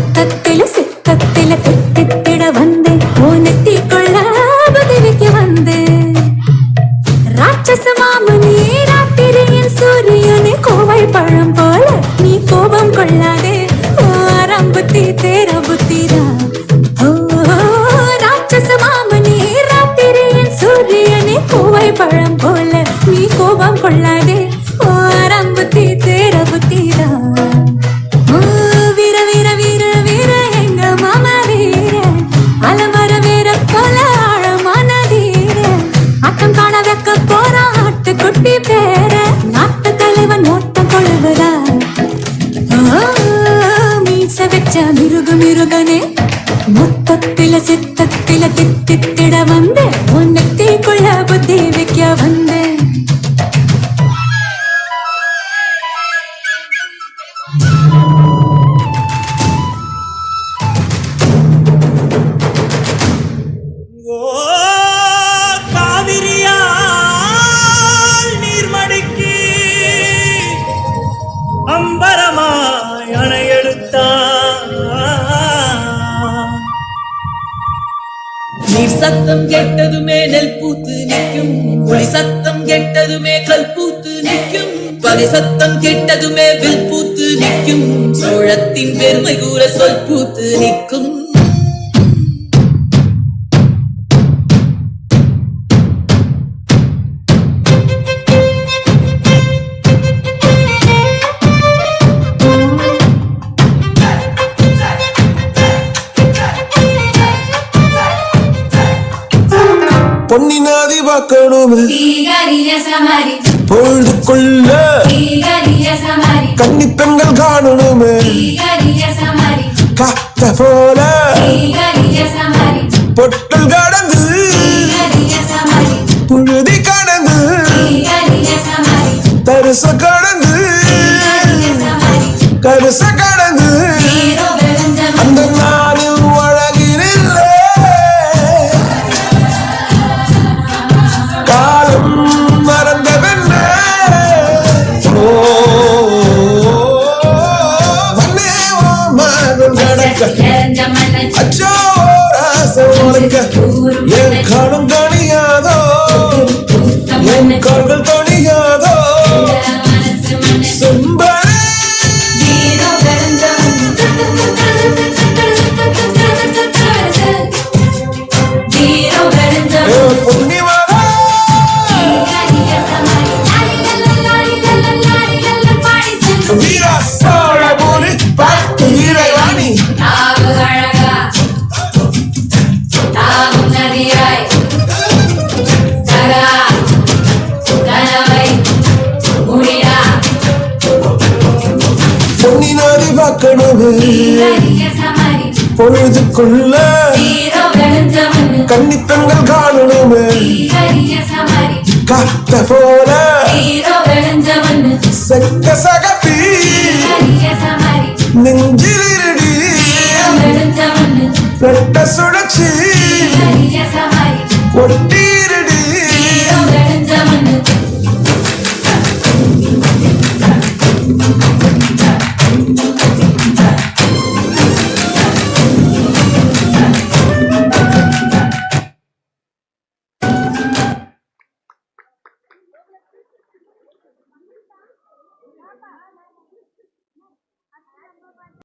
முத்தத்தில சித்தத்தில தித்தித்திட வந்து ஓனத்தி கொள்ள பதிலுக்கு வந்து ராட்சச மாமனே ராத்திரியின் சூரியனே கோவை பழம் போல நீ கோபம் கொள்ளாதே ஆரம்பத்தி தேர புத்திரா ராட்சச மாமனே ராத்திரியின் சூரியனே கோவை பழம் போல நீ கோபம் கொள்ளாதே ஆரம்பத்தி தேர புத்திரா வீர வீர வீர வீர எங்க மாமா வீர அலமர வீர கொல ஆழமான தீர ஆட்டம் காண வைக்க போறான் ஆட்டுக்குட்டி பேர நாட்டு தலைவன் ஓட்டம் கொள்வதா மீச வச்ச மிருகு மிருகனே மொத்தத்தில சித்தத்தில தித்தித்திட வந்து உன்னத்தை கொள்ள புத்தி வைக்க வந்து நீர் சத்தம் கெட்டதுமே நெல் பூத்து நிற்கும் ஒளி சத்தம் கெட்டதுமே கல் பூத்து நிற்கும் பகை சத்தம் கெட்டதுமே வில் பூத்து நிற்கும் சோழத்தின் பெருமை கூற சொல் பூத்து நிற்கும் பொன்னினாதி பார்க்கணுமே பொழுதுக்குள்ள கன்னி பெண்கள் காணணுமே காத்த போல பொட்டல் கடந்து புழுதி கடந்து தரிச கடந்து கருச கடந்து அந்த நானும் அழகினில்லை என் காலம் தனியாதோ என் கால்கள் தனியாதோ பொழுதுக்குள்ள கன்னி பெண்கள் காணணுமே காத்த போல செக்க சகப்பி நெஞ்சிலிருடி ரெட்ட சுழற்சி ஒட்டீரு